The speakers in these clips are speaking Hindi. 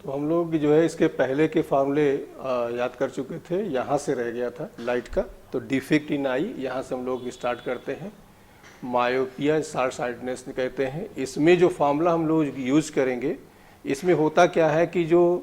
तो हम लोग जो है इसके पहले के फार्मूले याद कर चुके थे, यहाँ से रह गया था लाइट का। तो डिफेक्ट इन आई यहाँ से हम लोग स्टार्ट करते हैं। मायोपिया शार्ट साइटनेस कहते हैं। इसमें जो फार्मूला हम लोग यूज़ करेंगे, इसमें होता क्या है कि जो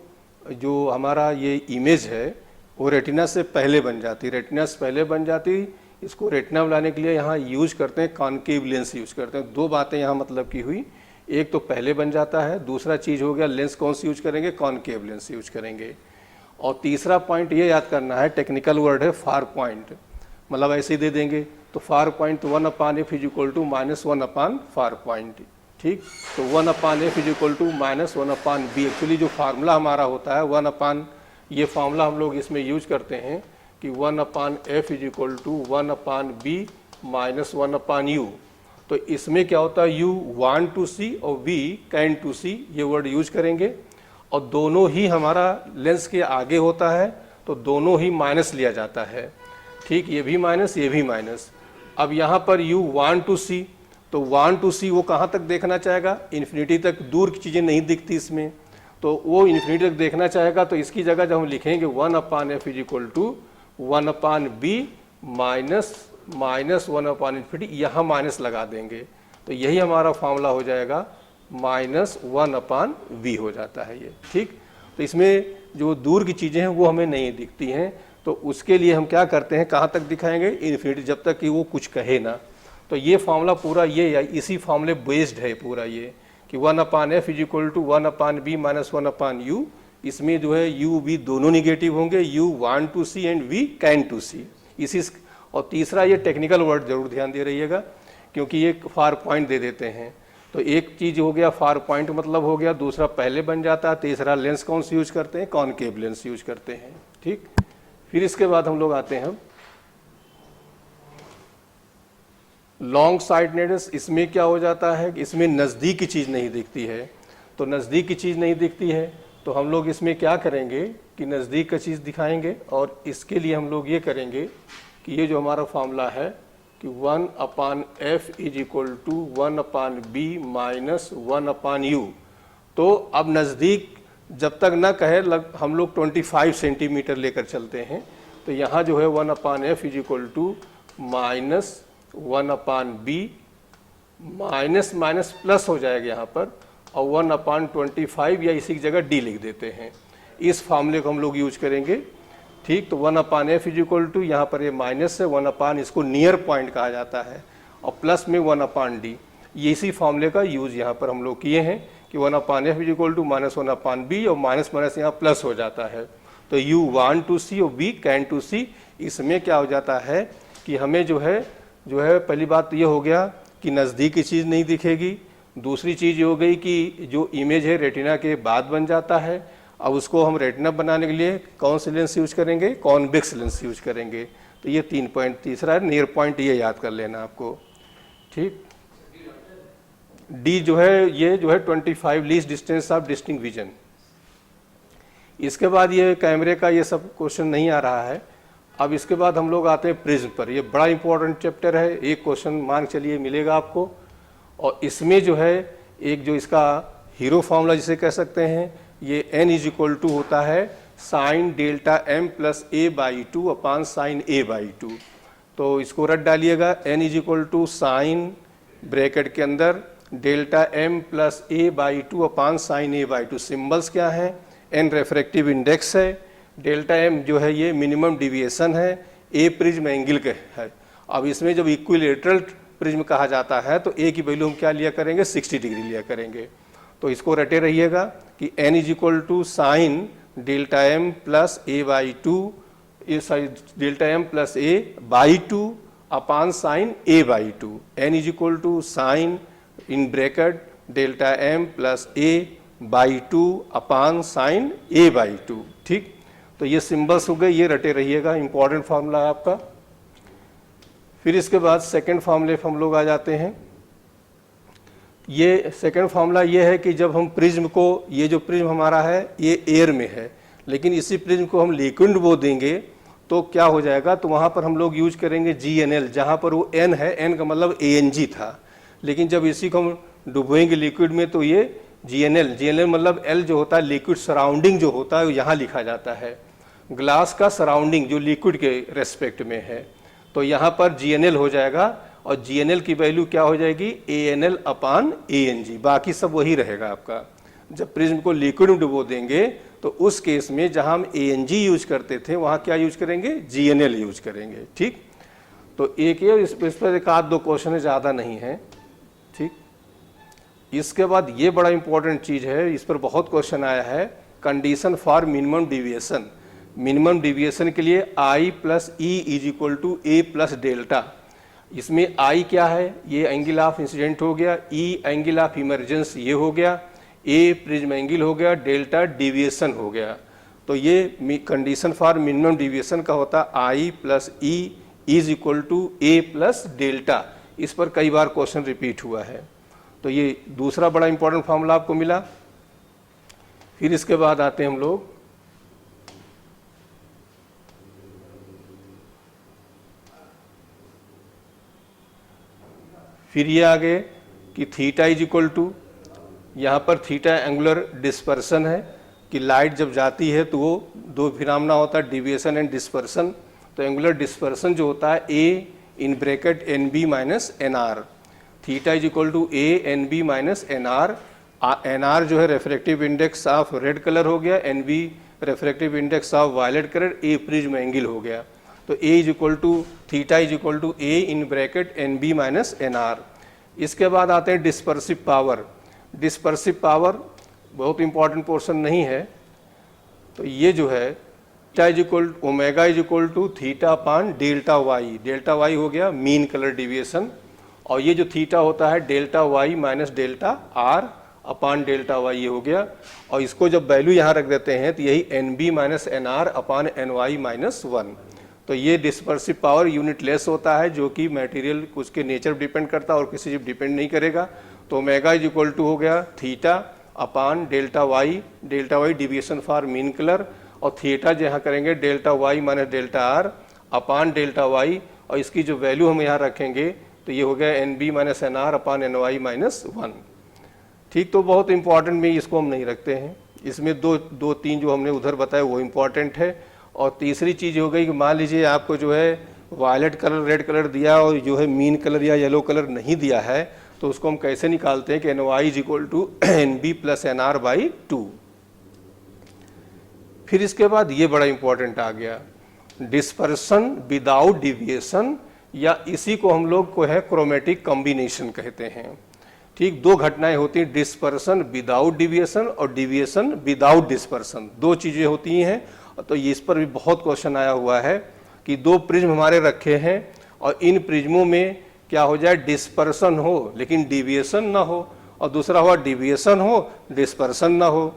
हमारा ये इमेज है वो रेटिना से पहले बन जाती, रेटिना से पहले बन जाती। इसको रेटिना बनाने के लिए यहाँ यूज करते हैं कॉन्केव लेंस यूज करते हैं। दो बातें यहाँ मतलब की हुई, एक तो पहले बन जाता है, दूसरा चीज़ हो गया लेंस कौन सी यूज करेंगे, कॉन्केव लेंस यूज करेंगे। और तीसरा पॉइंट ये याद करना है, टेक्निकल वर्ड है फार पॉइंट, मतलब ऐसे ही दे देंगे तो फार पॉइंट तो 1/f is equal to -1 far point. ठीक, तो 1/f is equal to -1/b। Actually जो फार्मूला हमारा होता है 1/, ये फार्मूला हम लोग इसमें यूज करते हैं कि 1/f is equal to 1/b -1/u। तो इसमें क्या होता है, यू वांट टू सी और वी कैन टू सी, ये वर्ड यूज करेंगे। और दोनों ही हमारा लेंस के आगे होता है तो दोनों ही माइनस लिया जाता है। ठीक, ये भी माइनस ये भी माइनस। अब यहाँ पर यू वांट टू सी, तो वांट टू सी वो कहाँ तक देखना चाहेगा, इन्फिनिटी तक। दूर की चीज़ें नहीं दिखती इसमें, तो वो इन्फिनिटी तक देखना चाहेगा। तो इसकी जगह जब हम लिखेंगे 1/f is equal to 1/b -1/∞, यहाँ माइनस लगा देंगे तो यही हमारा फार्मूला हो जाएगा -1/v हो जाता है ये। ठीक, तो इसमें जो दूर की चीज़ें हैं वो हमें नहीं दिखती हैं, तो उसके लिए हम क्या करते हैं, कहाँ तक दिखाएंगे, इन्फिनिटी, जब तक कि वो कुछ कहे ना। तो ये फार्मूला पूरा ये इसी फार्मूले बेस्ड है पूरा ये कि 1/f is equal to 1/b -1/u। इसमें जो है u v दोनों निगेटिव होंगे, u want to see and v can to see. इसी और तीसरा ये टेक्निकल वर्ड जरूर ध्यान दे रहिएगा क्योंकि ये फार पॉइंट दे देते हैं। तो एक चीज़ हो गया फार पॉइंट मतलब हो गया, दूसरा पहले बन जाता है, तीसरा लेंस कौन सी यूज करते हैं, कॉनकेव लेंस यूज करते हैं। ठीक, फिर इसके बाद हम लोग आते हैं लॉन्ग साइटनेस। इसमें क्या हो जाता है, इसमें नज़दीक की चीज़ नहीं दिखती है। तो नज़दीक की चीज़ नहीं दिखती है तो हम लोग इसमें क्या करेंगे कि नज़दीक का चीज़ दिखाएंगे। और इसके लिए हम लोग ये करेंगे कि ये जो हमारा फार्मूला है कि 1/f is equal to 1/b -1/u। तो अब नज़दीक जब तक ना कहे हम लोग 25 सेंटीमीटर लेकर चलते हैं। तो यहाँ जो है 1/f is equal to -1/b minus plus हो जाएगा यहाँ पर, और 1/25 या इसी की जगह d लिख देते हैं। इस फार्मूले को हम लोग यूज करेंगे। ठीक, तो 1/f इज इक्वल टू, यहाँ पर ये माइनस है 1/, इसको नियर पॉइंट कहा जाता है, और प्लस में 1/d। ये इसी फार्मूले का यूज यहाँ पर हम लोग किए हैं कि 1/f is equal to -1/b, और माइनस माइनस यहाँ प्लस हो जाता है। तो यू वांट टू सी और वी कैन टू सी। इसमें क्या हो जाता है कि हमें जो है पहली बात तो ये हो गया कि नज़दीक की चीज़ नहीं दिखेगी। दूसरी चीज़ ये हो गई कि जो इमेज है रेटिना के बाद बन जाता है। अब उसको हम रेटिना बनाने के लिए कौन सी लेंस यूज करेंगे, कॉन्वेक्स लेंस यूज करेंगे। तो ये 3 पॉइंट, तीसरा है नियर पॉइंट, ये याद कर लेना आपको। ठीक, डी जो है ये जो है 25 least distance of distinct vision. इसके बाद ये कैमरे का ये सब क्वेश्चन नहीं आ रहा है। अब इसके बाद हम लोग आते हैं प्रिज्म पर। ये बड़ा इंपॉर्टेंट चैप्टर है, एक क्वेश्चन मान चलिए मिलेगा आपको। और इसमें जो है एक जो इसका हीरो फार्मूला जिसे कह सकते हैं, ये n इज इक्वल टू होता है sine delta m plus a/2 upon sine a/2। तो इसको रट डालिएगा, n is equal to sine bracket के अंदर delta m plus a/2 upon sine a/2। Symbols क्या है, n रेफ्रेक्टिव इंडेक्स है, डेल्टा m जो है ये मिनिमम डिविएशन है, a प्रिज्म एंगल के है। अब इसमें जब इक्विलेटरल प्रिज्म कहा जाता है तो a की वैल्यू हम क्या लिया करेंगे, 60 डिग्री लिया करेंगे। तो इसको रटे रहिएगा कि n is equal to sine delta m plus a/2, delta m plus a/2 upon sine a/2। n is equal to sine in bracket delta m plus a/2 upon sine a/2। ठीक, तो ये सिंबल्स हो गए, ये रटे रहिएगा, इंपॉर्टेंट फार्मूला है आपका। फिर इसके बाद सेकेंड फार्मूले पर हम लोग आ जाते हैं। ये सेकेंड फार्मूला ये है कि जब हम प्रिज्म को, ये जो प्रिज्म हमारा है ये एयर में है, लेकिन इसी प्रिज्म को हम लिक्विड वो देंगे तो क्या हो जाएगा, तो वहाँ पर हम लोग यूज करेंगे GNL, जहाँ पर वो N है, N का मतलब ANG था। लेकिन जब इसी को हम डुबोएंगे लिक्विड में तो ये GNL मतलब L जो होता है लिक्विड सराउंडिंग जो होता है यहाँ लिखा जाता है, ग्लास का सराउंडिंग जो लिक्विड के रेस्पेक्ट में है, तो यहाँ पर GNL हो जाएगा और GNL की वैल्यू क्या हो जाएगी ANL अपान ANG, बाकी सब वही रहेगा आपका। जब प्रिज्म को लिक्विड में डुबो देंगे तो उस केस में जहाँ हम ANG यूज करते थे वहाँ क्या यूज करेंगे GNL यूज करेंगे। ठीक, तो एक ये इस पर एक आध दो क्वेश्चन ज़्यादा नहीं है। ठीक, इसके बाद ये बड़ा इंपॉर्टेंट चीज़ है, इस पर बहुत क्वेश्चन आया है, condition for minimum deviation. Minimum deviation के लिए I plus e is equal to A plus delta. इसमें I क्या है, ये एंगल ऑफ इंसिडेंट हो गया, E एंगल ऑफ इमरजेंस ये हो गया, A प्रिज्म एंगल हो गया, डेल्टा डिविएशन हो गया। तो ये कंडीशन फॉर मिनिमम डिविएशन का होता I plus e is equal to A plus delta. इस पर कई बार क्वेश्चन रिपीट हुआ है, तो ये दूसरा बड़ा इंपॉर्टेंट फॉर्मूला आपको मिला। फिर इसके बाद आते हैं हम लोग फिर ये आ गए कि थीटा इज इक्वल टू, यहाँ पर थीटा एंगुलर डिस्पर्सन है कि लाइट जब जाती है तो वो दो फिनोमेना होता है, डिविएशन एंड डिस्पर्सन। तो एंगुलर डिस्पर्सन जो होता है A in bracket NB minus NR, theta is equal to ANB minus NR। NR जो है refractive index of red colour हो गया, NB refractive index of violet colour, A prism angle हो गया। तो A is equal to theta is equal to A in bracket NB minus NR। इसके बाद आते हैं डिस्पर्सिव पावर। डिस्पर्सिव पावर बहुत इंपॉर्टेंट पोर्शन नहीं है, तो ये जो है theta is equal omega is equal to theta upon delta Y. Delta Y हो गया मीन कलर डिविएशन, और ये जो थीटा होता है delta Y minus delta R upon delta Y ये हो गया। और इसको जब वैल्यू यहाँ रख देते हैं तो यही NB माइनस NR अपान NY माइनस 1। तो ये डिस्पर्सिव पावर यूनिट लेस होता है, जो कि मटेरियल उसके नेचर पर डिपेंड करता है और किसी चीज डिपेंड नहीं करेगा। तो ओमेगा इज इक्वल टू हो गया theta upon delta Y deviation for mean colour, और थीटा जो यहाँ करेंगे delta Y minus delta R upon delta Y, और इसकी जो वैल्यू हम यहाँ रखेंगे तो ये हो गया NB माइनस NR अपान NY माइनस 1। ठीक, तो बहुत इंपॉर्टेंट में इसको हम नहीं रखते हैं, इसमें दो तीन जो हमने उधर बताया वो इम्पॉर्टेंट है। और तीसरी चीज़ हो गई कि मान लीजिए आपको जो है वायलेट कलर रेड कलर दिया और जो है मीन कलर या येलो कलर नहीं दिया है, तो उसको हम कैसे निकालते हैं कि NY is equal to NB plus NR by 2। फिर इसके बाद ये बड़ा इंपॉर्टेंट आ गया डिस्पर्सन विदाउट डिविएशन, या इसी को हम लोग को है क्रोमेटिक कॉम्बिनेशन कहते हैं। ठीक, दो घटनाएं होती हैं, डिस्पर्सन विदाउट डिविएशन और डिविएशन विदाउट डिस्पर्सन, दो चीजें होती हैं। तो इस पर भी बहुत क्वेश्चन आया हुआ है कि दो प्रिज्म हमारे रखे हैं और इन प्रिज्मों में क्या हो जाए डिस्पर्सन हो लेकिन डिविएशन ना हो, और दूसरा हुआ डिविएशन हो डिस्पर्सन ना हो।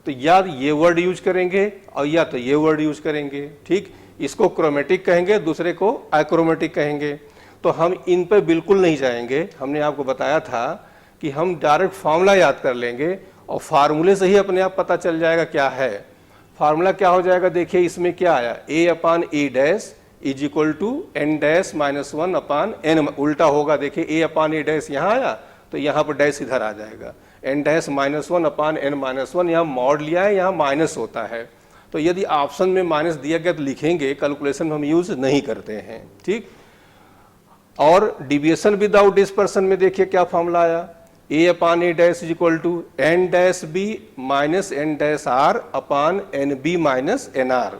तो या ये वर्ड यूज करेंगे और या तो ये वर्ड यूज करेंगे। ठीक, इसको क्रोमेटिक कहेंगे, दूसरे को अक्रोमेटिक कहेंगे। तो हम इन पर बिल्कुल नहीं जाएंगे, हमने आपको बताया था कि हम डायरेक्ट फार्मूला याद कर लेंगे और फार्मूले से ही अपने आप पता चल जाएगा क्या है। फार्मूला क्या हो जाएगा, देखिए इसमें क्या आया, A upon A dash is equal to N dash minus 1 upon N, उल्टा होगा, देखिए A अपान A डैश यहाँ आया तो यहाँ पर डैश इधर आ जाएगा, N dash minus 1 upon N minus 1, यहाँ मॉड लिया है, यहाँ माइनस होता है। तो यदि ऑप्शन में माइनस दिया गया तो लिखेंगे, कैलकुलेशन में हम यूज नहीं करते हैं। ठीक, और डिविएशन विदाउट डिस्पर्सन में देखिए क्या फॉर्मूला आया, A upon A dash is equal to N dash B minus N dash R upon NB minus NR।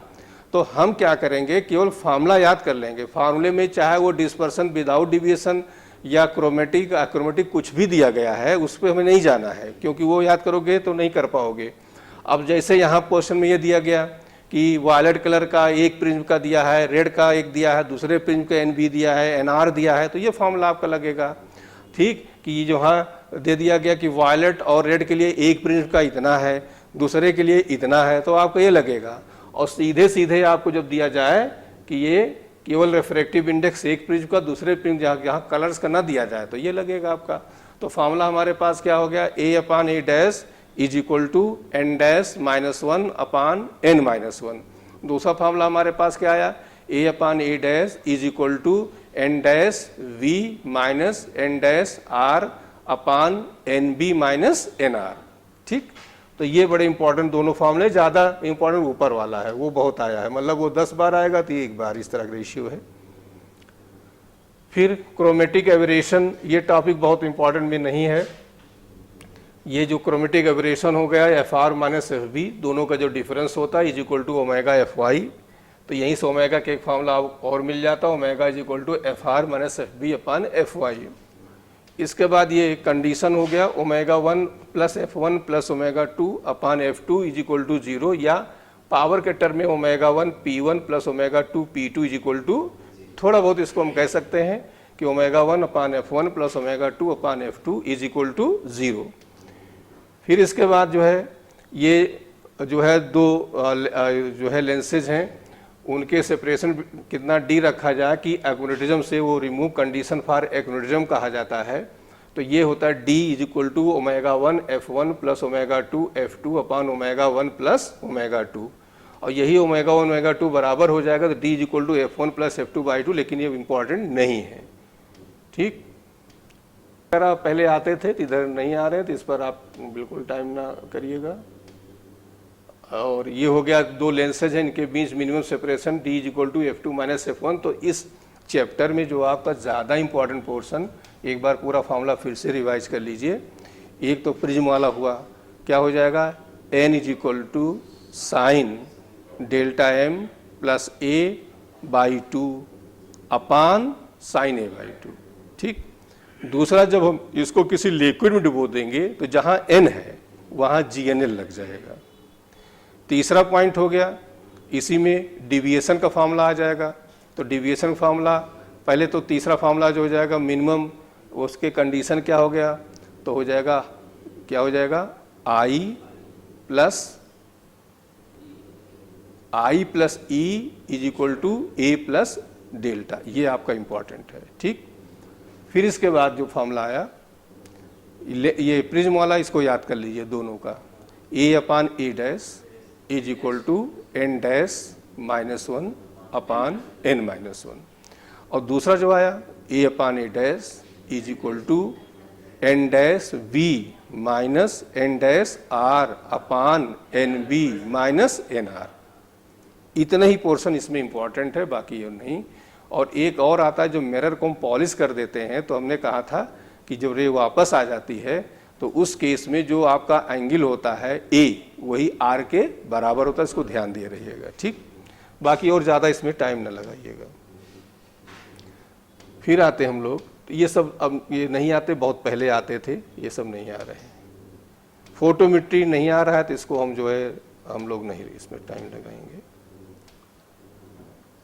तो हम क्या करेंगे, केवल फार्मूला याद कर लेंगे। फार्मूले में चाहे वो डिस्पर्सन विदाउट डिविएशन या क्रोमेटिक अक्रोमेटिक कुछ भी दिया गया है, उस पर हमें नहीं जाना है, क्योंकि वो याद करोगे तो नहीं कर पाओगे। अब जैसे यहाँ क्वेश्चन में ये दिया गया कि वायलेट कलर का एक प्रिज्म का दिया है, रेड का एक दिया है, दूसरे प्रिज्म का NB दिया है, NR दिया है, तो ये फॉर्मूला आपका लगेगा। ठीक, कि ये जो हाँ दे दिया गया कि वायलेट और रेड के लिए एक प्रिज्म का इतना है, दूसरे के लिए इतना है, तो आपको ये लगेगा। और सीधे सीधे आपको जब दिया जाए कि ये केवल रिफ्रैक्टिव इंडेक्स एक प्रिज्म का, दूसरे प्रिज्म जहाँ कलर्स का ना दिया जाए, तो ये लगेगा आपका। तो फॉर्मूला हमारे पास क्या हो गया, A upon A dash is equal to N dash minus 1 upon N minus 1। दूसरा फॉर्मूला हमारे पास क्या आया, A upon A dash is equal to N dash V minus N dash R upon NB minus NR। ठीक, तो ये बड़े इंपॉर्टेंट दोनों फॉर्मूले, ज़्यादा इंपॉर्टेंट ऊपर वाला है, वो बहुत आया है, मतलब वो 10 बार आएगा तो 1 बार, इस तरह का रेशियो है। फिर क्रोमेटिक एवरेशन, ये टॉपिक बहुत इंपॉर्टेंट में नहीं है। ये जो क्रोमेटिक एवरेशन हो गया f R minus f B, दोनों का जो डिफरेंस होता है is equal to omega f Y, तो यहीं से ओमेगा के एक फॉर्मूला और मिल जाता है, omega is equal to f R minus f B upon f Y. इसके बाद ये कंडीशन हो गया omega 1 plus f one plus omega 2 upon f two is equal to 0, या पावर के टर्म में omega 1 P1 plus omega 2 P2 is equal to, थोड़ा बहुत इसको हम कह सकते हैं कि omega 1 upon f one plus omega 2 upon f two is equal to 0। फिर इसके बाद जो है ये जो है दो जो है लेंसेज हैं, उनके सेपरेशन कितना डी रखा जाए कि एक्विनेटिज्म से वो रिमूव कंडीशन फॉर एक्विनेटिज्म कहा जाता है। तो ये होता है D is equal to omega 1 F1 plus omega 2 F2 upon omega 1 plus omega 2, और यही ओमेगा 1 ओमेगा 2 बराबर हो जाएगा तो D is equal to F1 plus F2 by 2, लेकिन ये इंपॉर्टेंट नहीं है। ठीक, अगर आप पहले आते थे तो इधर नहीं आ रहे हैं तो इस पर आप बिल्कुल टाइम ना करिएगा। और ये हो गया दो लेंसेज हैं, इनके बीच minimum separation D is equal to F2 minus F1। तो इस चैप्टर में जो आपका ज़्यादा इंपॉर्टेंट पोर्शन, एक बार पूरा फॉर्मूला फिर से रिवाइज कर लीजिए। एक तो प्रिज्म वाला हुआ, क्या हो जाएगा, n is equal to sine delta m plus a by 2 upon sine a by 2। ठीक, दूसरा जब हम इसको किसी लिक्विड में डुबो देंगे तो जहाँ n है वहाँ GNL लग जाएगा। तीसरा पॉइंट हो गया, इसी में डिविएशन का फार्मूला आ जाएगा। तो डिविएशन फार्मूला पहले तो तीसरा फार्मूला जो हो जाएगा मिनिमम, उसके कंडीशन क्या हो गया, तो हो जाएगा क्या हो जाएगा I plus E is equal to A plus delta, ये आपका इंपॉर्टेंट है। ठीक, फिर इसके बाद जो फार्मूला आया ये प्रिज्म वाला, इसको याद कर लीजिए दोनों का, A upon A dash is equal to n dash minus 1 upon n minus 1, और दूसरा जो आया A upon A dash is equal to n dash V minus n dash R upon N B minus N R. इतना ही पोर्शन इसमें इंपॉर्टेंट है, बाकी ये नहीं। और एक और आता है जो मिरर को हम पॉलिश कर देते हैं, तो हमने कहा था कि जब रे वापस आ जाती है तो उस केस में जो आपका एंगल होता है A वही R के बराबर होता है, इसको ध्यान दे रहिएगा। ठीक, बाकी और ज़्यादा इसमें टाइम न लगाइएगा। फिर आते हम लोग, तो ये सब अब ये नहीं आते, बहुत पहले आते थे, ये सब नहीं आ रहे हैं। फोटोमेट्री नहीं आ रहा है तो इसको हम जो है हम लोग नहीं इसमें टाइम लगाएंगे।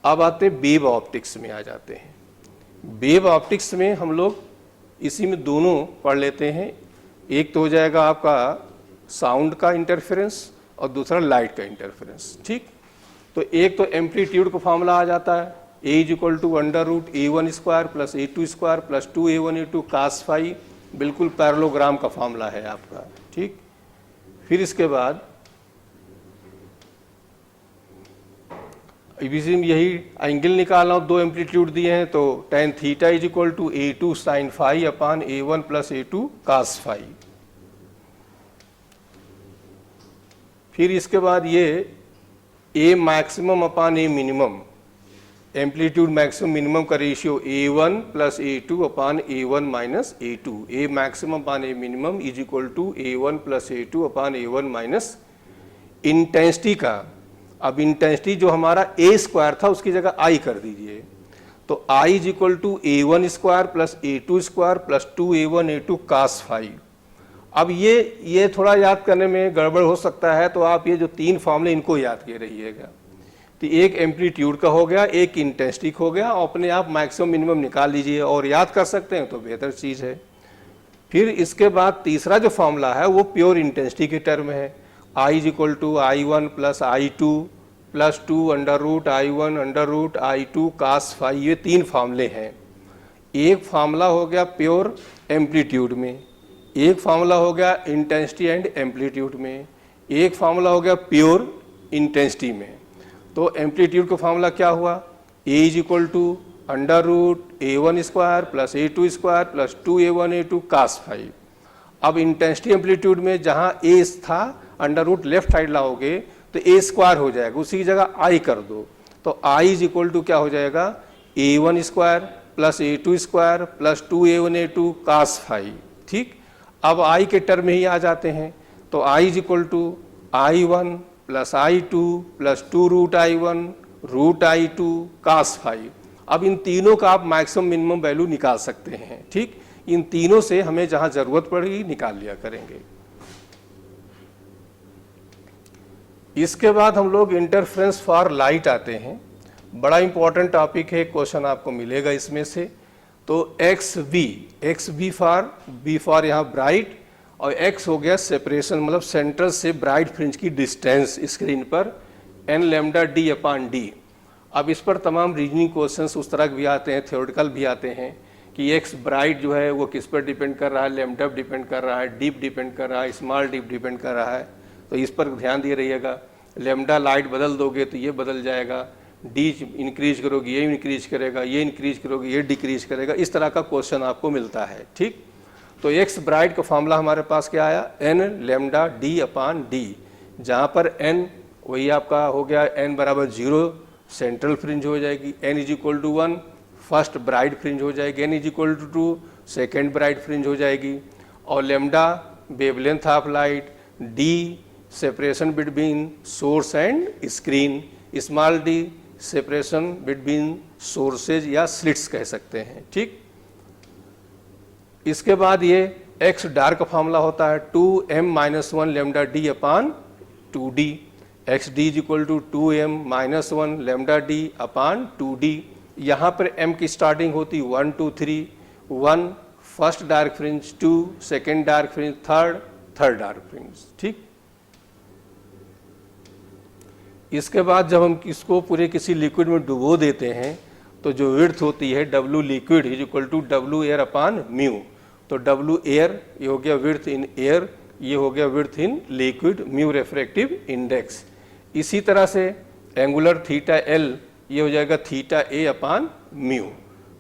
अब आते वेव ऑप्टिक्स में आ जाते हैं। वेव ऑप्टिक्स में हम लोग इसी में दोनों पढ़ लेते हैं। एक तो हो जाएगा आपका साउंड का इंटरफेरेंस और दूसरा लाइट का इंटरफेरेंस। ठीक, तो एक तो एम्पलीट्यूड का फार्मूला आ जाता है, A is equal to under root A1 square plus A2 square plus 2A1 A2 cos phi, बिल्कुल पैरेललोग्राम का फार्मूला है आपका। ठीक, फिर इसके बाद इसी में यही एंगल निकालना हो, दो एम्पलीट्यूड दिए हैं, तो tan theta is equal to A2 sine phi upon A1 plus A2 cos phi. फिर इसके बाद ये A maximum upon A minimum, amplitude maximum minimum का ratio A1 plus A2 upon A1 minus A2। A maximum upon A minimum is equal to A1 plus A2 upon A1 minus intensity का। अब इंटेंसिटी जो हमारा A स्क्वायर था उसकी जगह I कर दीजिए, तो I is equal to A1 square plus A2 square plus 2A1 A2 cos phi. अब ये थोड़ा याद करने में गड़बड़ हो सकता है, तो आप ये जो तीन फॉर्मूले इनको याद किए रहिएगा। तो एक एम्पलीट्यूड का हो गया, एक इंटेंसिटी हो गया, अपने आप मैक्सिमम मिनिमम निकाल लीजिए और याद कर सकते हैं तो बेहतर चीज़ है। फिर इसके बाद तीसरा जो फॉर्मूला है वो प्योर इंटेंसिटी के टर्म है, I is equal to I1 plus I2 plus 2 under root I1 under root I2 cos phi. ये तीन फार्मूले हैं। एक फार्मूला हो गया प्योर एम्पलीट्यूड में, एक फार्मूला हो गया इंटेंसिटी एंड एम्पलीट्यूड में, एक फार्मूला हो गया प्योर इंटेंसिटी में। तो एम्पलीट्यूड का फार्मूला क्या हुआ, A is equal to under root A1 square plus A2 square plus 2A1 A2 cos phi. अब इंटेंसिटी एम्पलीट्यूड में जहाँ ए था अंडर रूट लेफ्ट साइड लाओगे तो ए स्क्वायर हो जाएगा, उसी की जगह आई कर दो, तो आई इज इक्वल टू क्या हो जाएगा, A1 square plus A2 square plus 2A1A2 cos phi. ठीक, अब आई के टर्म में ही आ जाते हैं, तो I is equal to I1 plus I2 plus 2 root I1 root I2 cos phi. अब इन तीनों का आप मैक्सिमम मिनिमम वैल्यू निकाल सकते हैं। ठीक, इन तीनों से हमें जहां जरूरत पड़ेगी निकाल लिया करेंगे। इसके बाद हम लोग इंटरफेरेंस फॉर लाइट आते हैं। बड़ा इंपॉर्टेंट टॉपिक है, क्वेश्चन आपको मिलेगा इसमें से। तो एक्स बी फॉर यहाँ ब्राइट और एक्स हो गया सेपरेशन, मतलब सेंटर से ब्राइट फ्रिंज की डिस्टेंस स्क्रीन पर N lambda D upon D. अब इस पर तमाम रीजनिंग क्वेश्चंस उस तरह भी आते हैं, थ्योरेटिकल भी आते हैं कि एक्स ब्राइट जो है वो किस पर डिपेंड कर रहा है, लेमडा डिपेंड कर रहा है, डीप डिपेंड कर रहा है, स्मॉल डीप डिपेंड कर रहा है। तो इस पर ध्यान दिए रहिएगा। लेमडा लाइट बदल दोगे तो ये बदल जाएगा, डी इंक्रीज करोगे ये इंक्रीज करेगा, ये इंक्रीज करोगे ये डिक्रीज करेगा, इस तरह का क्वेश्चन आपको मिलता है। ठीक, तो एक्स ब्राइट का फॉर्मूला हमारे पास क्या आया, N lambda D upon D, जहाँ पर एन वही आपका हो गया एन बराबर 0 सेंट्रल फ्रिंज हो जाएगी, N is equal to 1 first bright fringe हो जाएगी, N is equal to 2 second bright fringe हो जाएगी, और lambda wavelength of light, D separation between source and screen, small D separation between sources या स्लिट्स कह सकते हैं। ठीक, इसके बाद ये एक्स डार्क फॉर्मूला होता है 2m-1 lambda D upon 2d, X D is equal to 2m-1 lambda D upon 2d। यहाँ पर m की स्टार्टिंग होती 1 2 3, 1 first dark fringe, 2 second dark fringe, third dark fringe. ठीक, इसके बाद जब हम इसको पूरे किसी लिक्विड में डुबो देते हैं तो जो विड्थ होती है W liquid is equal to W air upon mu. तो W एयर ये हो गया विड्थ इन एयर, ये हो गया width in liquid, mu refractive index. इसी तरह से एंगुलर थीटा L ये हो जाएगा थीटा A अपान म्यू।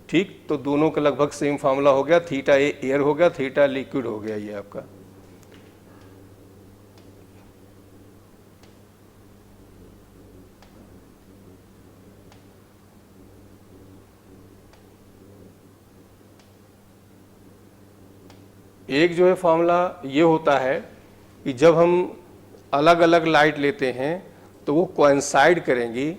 ठीक, तो दोनों का लगभग सेम फार्मूला हो गया, थीटा A एयर हो गया, थीटा लिक्विड हो गया ये आपका। एक जो है फॉर्मूला ये होता है कि जब हम अलग अलग लाइट लेते हैं तो वो कोइंसाइड करेंगी,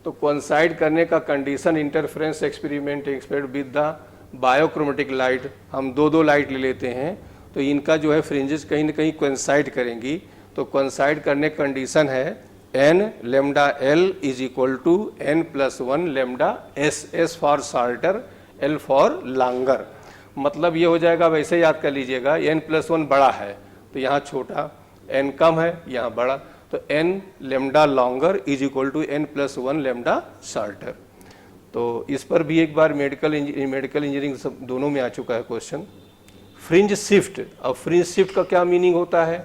तो कोइंसाइड करने का condition interference experiment with the bichromatic light, हम दो लाइट ले लेते हैं तो इनका जो है फ्रिंजेस कहीं ना कहीं कोइंसाइड करेंगी। तो कोइंसाइड करने का कंडीशन है n lambda L is equal to n+1 lambda S for shorter, L for longer. मतलब ये हो जाएगा, वैसे याद कर लीजिएगा, n+1 बड़ा है तो यहाँ छोटा, n कम है यहाँ बड़ा, तो n lambda longer is equal to n+1 lambda shorter. तो इस पर भी एक बार मेडिकल इंजीनियरिंग सब दोनों में आ चुका है क्वेश्चन। फ्रिंज शिफ्ट, अब फ्रिंज शिफ्ट का क्या मीनिंग होता है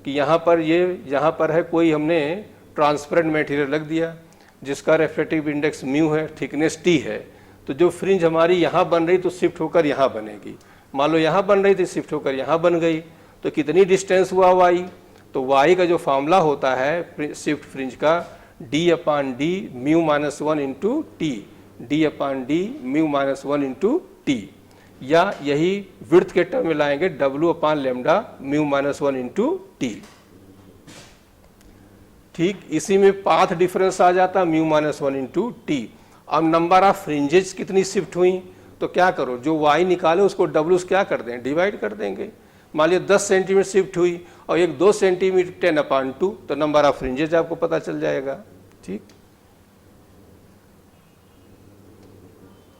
कि यहाँ पर है कोई हमने ट्रांसपेरेंट मटेरियल रख दिया जिसका रेफ्रेक्टिव इंडेक्स म्यू है, थिकनेस t है, तो जो फ्रिंज हमारी यहाँ बन रही तो शिफ्ट होकर यहाँ बनेगी। मान लो यहाँ बन रही थी, शिफ्ट होकर यहाँ बन गई, तो कितनी डिस्टेंस हुआ y, तो y का जो फार्मूला होता है शिफ्ट फ्रिंज का d upon D mu -1 into T, D upon D mu -1 into T, या यही विड्थ के टर्म में लाएंगे w upon lambda mu -1 into T. ठीक, इसी में पाथ डिफरेंस आ जाता म्यू -1 इंटू टी। अब नंबर ऑफ फ्रिंजेस कितनी शिफ्ट हुई, तो क्या करो, जो y निकाले उसको w से क्या कर दें, डिवाइड कर देंगे। मान लिया 10 सेंटीमीटर शिफ्ट हुई और एक 2 सेंटीमीटर 10/2, तो नंबर ऑफ फ्रिंजेस आपको पता चल जाएगा। ठीक,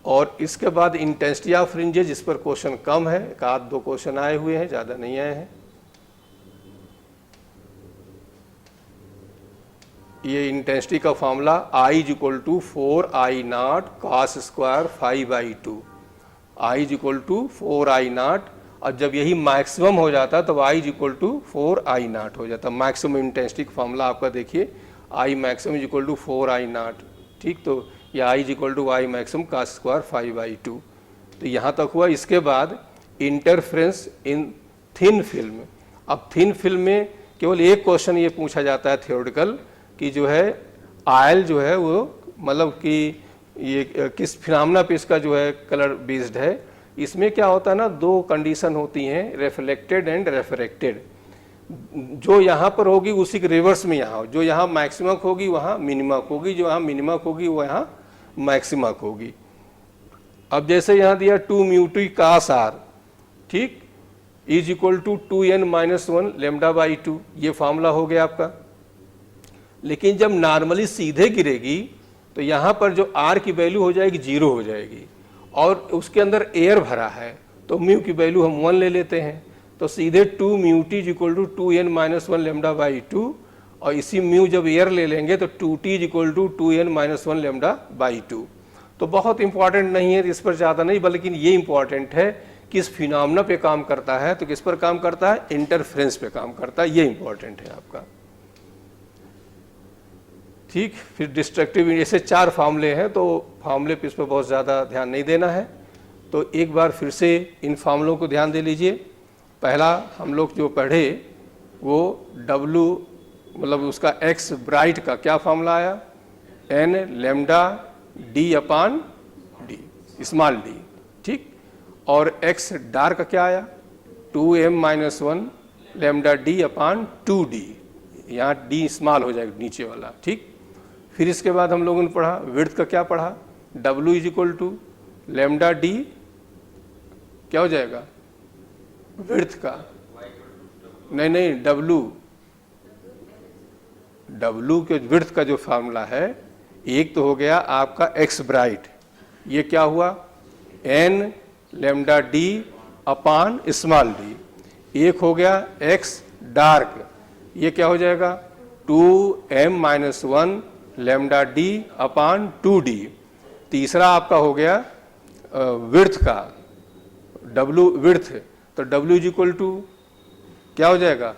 और इसके बाद इंटेंसिटी ऑफ फ्रिंजेस, जिस पर क्वेश्चन कम है, एक आध दो क्वेश्चन आए हुए हैं, ज़्यादा नहीं आए हैं। ये इंटेंसिटी का formula I is equal to 4I0 cos square 5/2, I is equal to 4I0, और जब यही मैक्सिमम हो जाता तो I is equal to 4I0 हो जाता। मैक्सिमम इंटेंसिटी का फॉर्मूला आपका देखिए, I maximum is equal to 4I0। ठीक, तो यह I is equal to I maximum cos square 5/2। तो यहाँ तक हुआ। इसके बाद इंटरफ्रेंस इन थिन फिल्म। अब थिन फिल्म में केवल एक क्वेश्चन ये पूछा जाता है थ्योरेटिकल कि जो है आयल जो है वो मतलब कि ये किस फिनोमेना पे इसका जो है कलर बेस्ड है। इसमें क्या होता है ना, दो कंडीशन होती हैं, रिफ्लेक्टेड एंड रेफ्रेक्टेड। जो यहाँ पर होगी उसी के रिवर्स में यहाँ, जो यहाँ मैक्सिमम होगी वहाँ मिनिमम होगी, जो यहाँ मिनिमम होगी वो यहाँ मैक्सिमम होगी। अब जैसे यहाँ दिया 2 म्यू टी cos r, ठीक, is equal to 2n-1 lambda by 2, ये फॉर्मूला हो गया आपका। लेकिन जब नॉर्मली सीधे गिरेगी तो यहाँ पर जो r की वैल्यू हो जाएगी 0 हो जाएगी, और उसके अंदर एयर भरा है तो म्यू की वैल्यू हम 1 ले लेते हैं, तो सीधे 2 mu T is equal to 2n-1 lambda by 2, और इसी म्यू जब एयर ले लेंगे तो 2t is equal to 2n-1 lambda by 2। तो बहुत इंपॉर्टेंट नहीं है, इस पर ज़्यादा नहीं, बल्कि ये इंपॉर्टेंट है कि इस फिनोमेना पे काम करता है। तो किस पर काम करता है? इंटरफेरेंस पे काम करता है, ये इंपॉर्टेंट है आपका, ठीक। फिर डिस्ट्रक्टिव, ऐसे 4 फार्मूले हैं, तो फार्मूले पे इस पर बहुत ज़्यादा ध्यान नहीं देना है। तो एक बार फिर से इन फार्मूलों को ध्यान दे लीजिए। पहला हम लोग जो पढ़े वो W मतलब उसका x ब्राइट का क्या फार्मूला आया, n लेमडा d अपान d, स्मॉल d, ठीक। और x डार्क का क्या आया, 2m-1 लेमडा d अपान 2d, यहाँ d स्मॉल हो जाएगा नीचे वाला, ठीक। फिर इसके बाद हम लोगों ने पढ़ा विड्थ का क्या पढ़ा, w is equal to lambda d, क्या हो जाएगा विड्थ का, नहीं w के विड्थ का जो फार्मूला है, एक तो हो गया आपका x ब्राइट, ये क्या हुआ n lambda d upon small d, एक हो गया x डार्क, ये क्या हो जाएगा 2m-1 लेमडा d अपान 2d। तीसरा आपका हो गया विड्थ का w विड्थ, तो w इज इक्वल टू क्या हो जाएगा,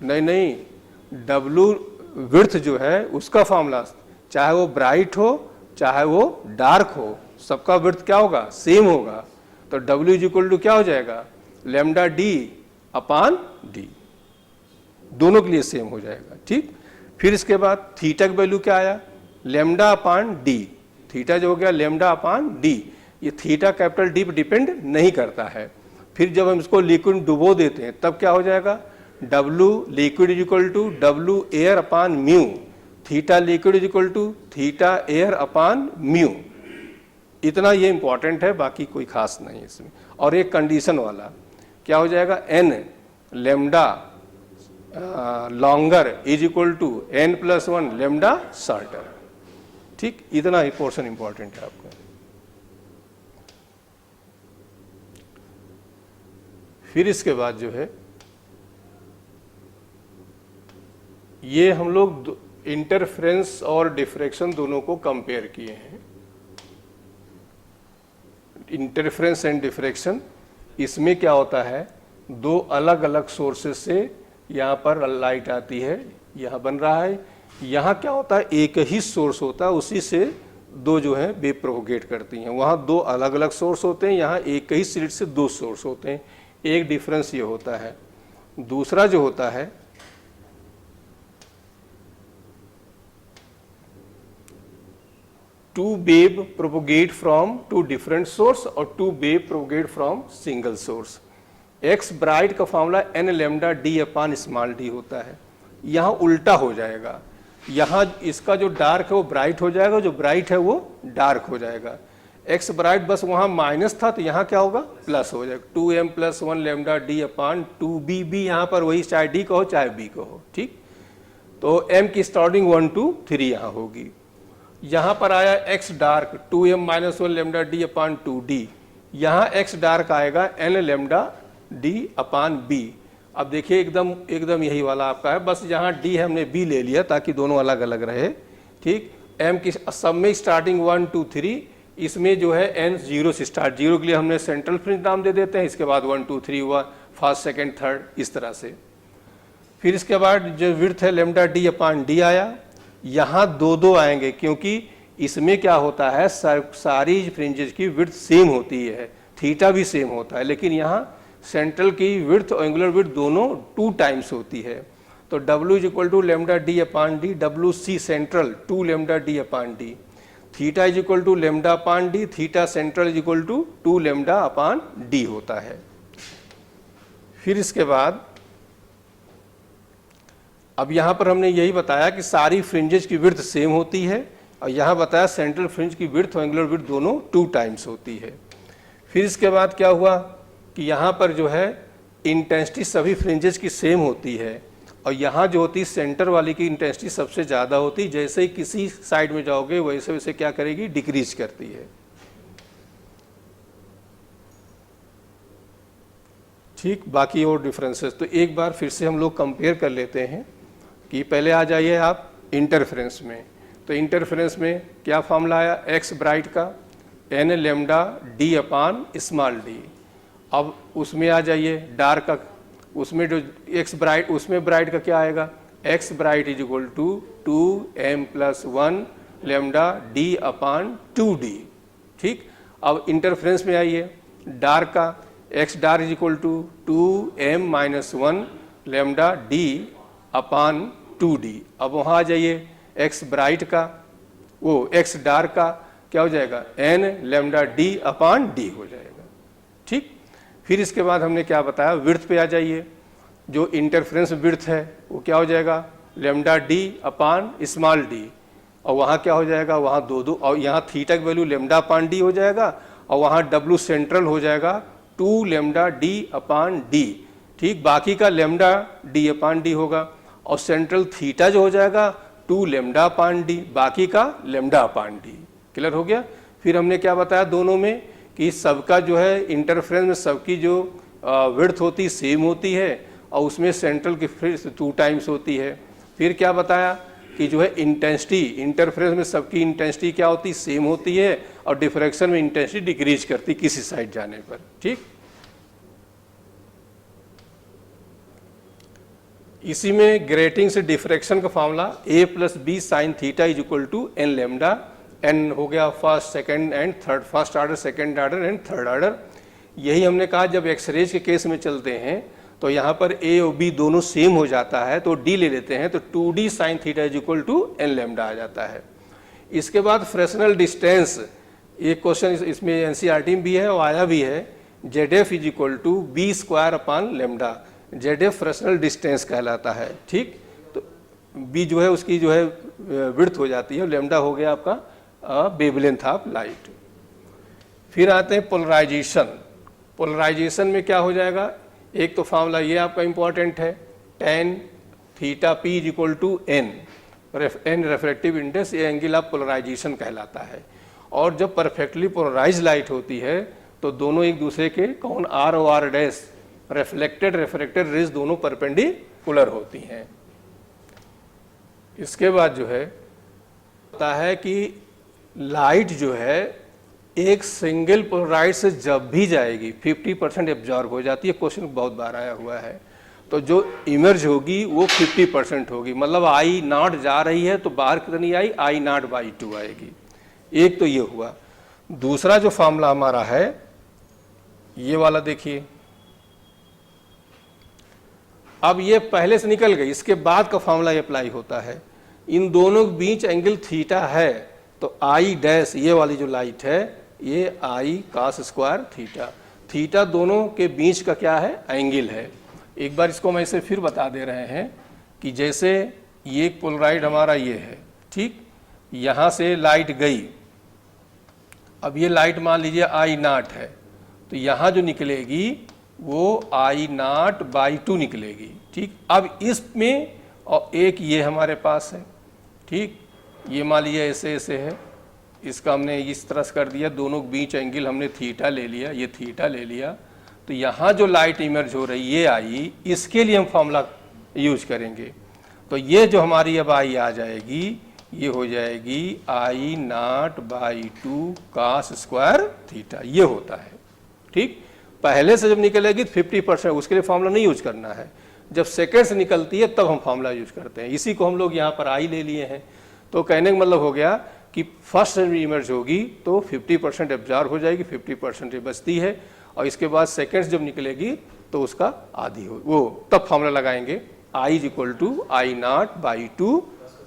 नहीं w विड्थ जो है उसका फॉर्मूला, चाहे वो ब्राइट हो चाहे वो डार्क हो, सबका विड्थ क्या होगा, सेम होगा। तो w इज इक्वल टू क्या हो जाएगा, लेमडा d अपान d, दोनों के लिए सेम हो जाएगा, ठीक। फिर इसके बाद थीटा की वैल्यू क्या आया, लेमडा अपान d, थीटा जो हो गया लेमडा अपान d, ये थीटा कैपिटल D पर डिपेंड नहीं करता है। फिर जब हम इसको लिक्विड डुबो देते हैं तब क्या हो जाएगा, W liquid is equal to W air upon mu, theta liquid is equal to theta air upon mu. इतना ये इंपॉर्टेंट है, बाकी कोई खास नहीं है इसमें। और एक कंडीशन वाला क्या हो जाएगा, n lambda longer is equal to n+1 lambda shorter, ठीक। इतना ही पोर्शन इंपॉर्टेंट है आपका। फिर इसके बाद जो है ये हम लोग इंटरफेरेंस और डिफ्रैक्शन दोनों को कंपेयर किए हैं। इंटरफेरेंस एंड डिफ्रैक्शन, इसमें क्या होता है, दो अलग अलग सोर्सेज से यहाँ पर लाइट आती है, यहाँ बन रहा है, यहाँ क्या होता है एक ही सोर्स होता है, उसी से दो जो है वेव प्रोपोगेट करती हैं। वहाँ दो अलग अलग सोर्स होते हैं, यहाँ एक ही स्लिट से दो सोर्स होते हैं। एक डिफरेंस ये होता है। दूसरा जो होता है two wave propagate from two different source और two wave propagate from single source. X bright का formula n lambda d upon small d होता है, यहाँ उल्टा हो जाएगा, यहाँ इसका जो डार्क है वो ब्राइट हो जाएगा, जो ब्राइट है वो डार्क हो जाएगा। एक्स ब्राइट बस वहाँ माइनस था तो यहाँ क्या होगा, प्लस हो जाएगा, 2m+1 लेमडा d अपान 2b, b यहाँ पर वही चाहे d कहो चाहे b कहो, ठीक। तो m की स्टार्टिंग 1 2 3 यहाँ होगी। यहाँ पर आया x dark 2m-1 lambda d अपान 2d, यहाँ x डार्क आएगा n लेमडा d अपान b। अब देखिए एकदम यही वाला आपका है, बस यहाँ d है हमने b ले लिया ताकि दोनों अलग अलग रहे, ठीक। m की सब में स्टार्टिंग 1 2 3, इसमें जो है n 0 से स्टार्ट, 0 के लिए हमने सेंट्रल फ्रिंज नाम दे देते हैं, इसके बाद 1 2 3 हुआ, फर्स्ट सेकंड थर्ड, इस तरह से। फिर इसके बाद जो विड्थ है लेमडा d अपान d आया, यहाँ दो दो आएंगे क्योंकि इसमें क्या होता है सारी फ्रिंजेस की विड्थ सेम होती है, थीटा भी सेम होता है, लेकिन यहाँ सेंट्रल की विड्थ और एंगुलर विड्थ दोनों 2 टाइम्स होती है। तो W is equal to lambda D upon D, W C central 2 lambda D upon D, theta is equal to lambda upon D, theta central is equal to 2 lambda upon D होता है। फिर इसके बाद अब यहाँ पर हमने यही बताया कि सारी फ्रिंजेस की विड्थ सेम होती है, और यहाँ बताया सेंट्रल फ्रिंज की विड्थ और एंगुलर विड्थ दोनों 2 टाइम्स होती है। फिर इसके बाद क्या हुआ कि यहाँ पर जो है इंटेंसिटी सभी फ्रिंजेस की सेम होती है, और यहाँ जो होती है सेंटर वाली की इंटेंसिटी सबसे ज़्यादा होती है। जैसे ही किसी साइड में जाओगे वैसे वैसे क्या करेगी, डिक्रीज करती है। ठीक, बाकी और डिफरेंसेस तो एक बार फिर से हम लोग कंपेयर कर लेते हैं कि पहले आ जाइए आप इंटरफेरेंस में। तो इंटरफेरेंस में क्या फॉर्मूला आया, एक्स ब्राइट का N lambda D upon small D. अब उसमें आ जाइए डार्क का, उसमें जो एक्स ब्राइट, उसमें ब्राइट का क्या आएगा, X bright is equal to 2m+1 lambda D upon 2d। ठीक, अब इंटरफेरेंस में आइए डार्क का, X dark is equal to 2m-1 lambda D upon 2d। अब वहाँ आ जाइए एक्स ब्राइट का, वो एक्स डार्क का क्या हो जाएगा, n lambda D upon D हो जाएगा। ठीक, फिर इसके बाद हमने क्या बताया, विड्थ पे आ जाइए। जो इंटरफेरेंस विड्थ है वो क्या हो जाएगा, lambda D upon small D, और वहाँ क्या हो जाएगा, वहाँ 2, और यहाँ थीटा की वैल्यू लेमडा अपान डी हो जाएगा, और वहाँ W सेंट्रल हो जाएगा 2 लेमडा डी अपान डी। ठीक, बाकी का लेमडा डी अपान डी होगा, और सेंट्रल थीटा जो हो जाएगा 2 लेमडा अपान डी, बाकी का लेमडा अपान डी। क्लियर हो गया। फिर हमने क्या बताया दोनों में कि सबका जो है इंटरफेरेंस में सबकी जो विड्थ होती सेम होती है, और उसमें सेंट्रल की फिर 2 टाइम्स होती है। फिर क्या बताया कि जो है इंटेंसिटी, इंटरफेरेंस में सबकी इंटेंसिटी क्या होती, सेम होती है, और डिफ्रैक्शन में इंटेंसिटी डिक्रीज करती किसी साइड जाने पर। ठीक, इसी में ग्रेटिंग से डिफ्रैक्शन का formula a+b sine theta is equal to n lambda, n हो गया first second and third, first order second order and third order. यही हमने कहा जब एक्सरेज के केस में चलते हैं तो यहाँ पर a और b दोनों सेम हो जाता है, तो d ले लेते हैं, तो 2d sine theta is equal to n lambda आ जाता है। इसके बाद फ्रेशनल डिस्टेंस, एक क्वेश्चन इसमें एनसीईआरटी में भी है और आया भी है, ZF is equal to b square upon lambda. ZF Fresnel distance कहलाता है। ठीक, तो b जो है उसकी जो है विड्थ हो जाती है, लेमडा हो गया आपका वेवलेंथ ऑफ लाइट। फिर आते हैं पोलराइजेशन। पोलराइजेशन में क्या हो जाएगा, एक तो फॉर्मूला ये आपका इंपॉर्टेंट है, tan theta p is equal to n refractive index, ये एंगल ऑफ पोलराइजेशन कहलाता है। और जब परफेक्टली पोलराइज लाइट होती है तो दोनों एक दूसरे के कौन r और r डैश रिफ्लेक्टेड रेज दोनों परपेंडिकुलर होती हैं। इसके बाद जो है होता है कि लाइट जो है एक सिंगल पोलराइड से जब भी जाएगी 50% एब्जॉर्ब हो जाती है। क्वेश्चन बहुत बार आया हुआ है, तो जो इमर्ज होगी वो 50% होगी, मतलब आई नॉट जा रही है तो बाहर कितनी आई, आई नॉट बाई 2 आएगी। एक तो ये हुआ। दूसरा जो फॉर्मूला हमारा है ये वाला देखिए, अब ये पहले से निकल गई, इसके बाद का फॉर्मूला अप्लाई होता है। इन दोनों के बीच एंगल थीटा है, तो आई डैश ये वाली जो लाइट है ये आई कास स्क्वायर थीटा, थीटा दोनों के बीच का क्या है, एंगल है। एक बार इसको हम ऐसे फिर बता दे रहे हैं कि जैसे ये पोलराइड हमारा ये है, ठीक, यहाँ से लाइट गई, अब ये लाइट मान लीजिए आई नॉट है, तो यहाँ जो निकलेगी वो आई नॉट बाई 2 निकलेगी। ठीक, अब इसमें और एक ये हमारे पास है, ठीक, ये मान लीजिए ऐसे ऐसे है, इसका हमने इस तरह से कर दिया, दोनों के बीच एंगल हमने थीटा ले लिया, ये थीटा ले लिया, तो यहाँ जो लाइट इमर्ज हो रही ये आई, इसके लिए हम फॉर्मूला यूज करेंगे। तो ये जो हमारी अब आई आ जाएगी, ये हो जाएगी I not by 2 cos square theta, ये होता है। ठीक, पहले से जब निकलेगी 50%, उसके लिए फॉर्मूला नहीं यूज करना है, जब सेकेंड से निकलती है तब हम फॉर्मूला यूज करते हैं। इसी को हम लोग यहाँ पर आई ले लिए हैं। तो कहने का मतलब हो गया कि फर्स्ट इमर्ज होगी तो 50% एब्जॉर्ब हो जाएगी, 50% बचती है, और इसके बाद सेकेंड्स जब निकलेगी तो उसका आधी हो, वो तब फॉर्मूला लगाएंगे I equal to I0/2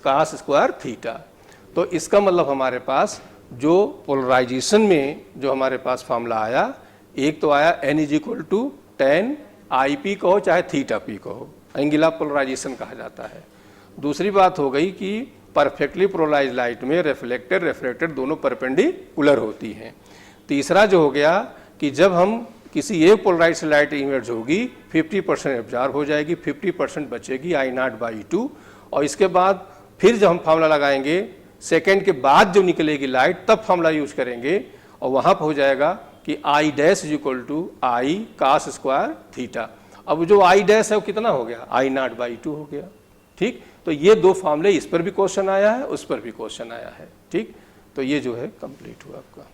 cos square theta. तो इसका मतलब हमारे पास जो पोलराइजेशन में जो हमारे पास फॉर्मूला आया, एक तो आया n equal to tan IP कहो चाहे थीटा P कहो, एंगुलर पोलराइजेशन कहा जाता है। दूसरी बात हो गई कि परफेक्टली पोलराइज्ड लाइट में रिफ्लेक्टेड रिफ्रैक्टेड दोनों परपेंडिकुलर होती हैं। तीसरा जो हो गया कि जब हम किसी एक पोलराइज्ड लाइट इमेज होगी 50% एब्जॉर्ब हो जाएगी, 50% बचेगी I0/2, और इसके बाद फिर जब हम फार्मूला लगाएंगे सेकेंड के बाद जो निकलेगी लाइट तब फार्मूला यूज करेंगे, और वहाँ पर हो जाएगा कि I dash equal to I cos square theta. अब जो I डैश है वो कितना हो गया, I0/2 हो गया। ठीक, तो ये दो फार्मूले, इस पर भी क्वेश्चन आया है, उस पर भी क्वेश्चन आया है। ठीक, तो ये जो है कंप्लीट हुआ आपका।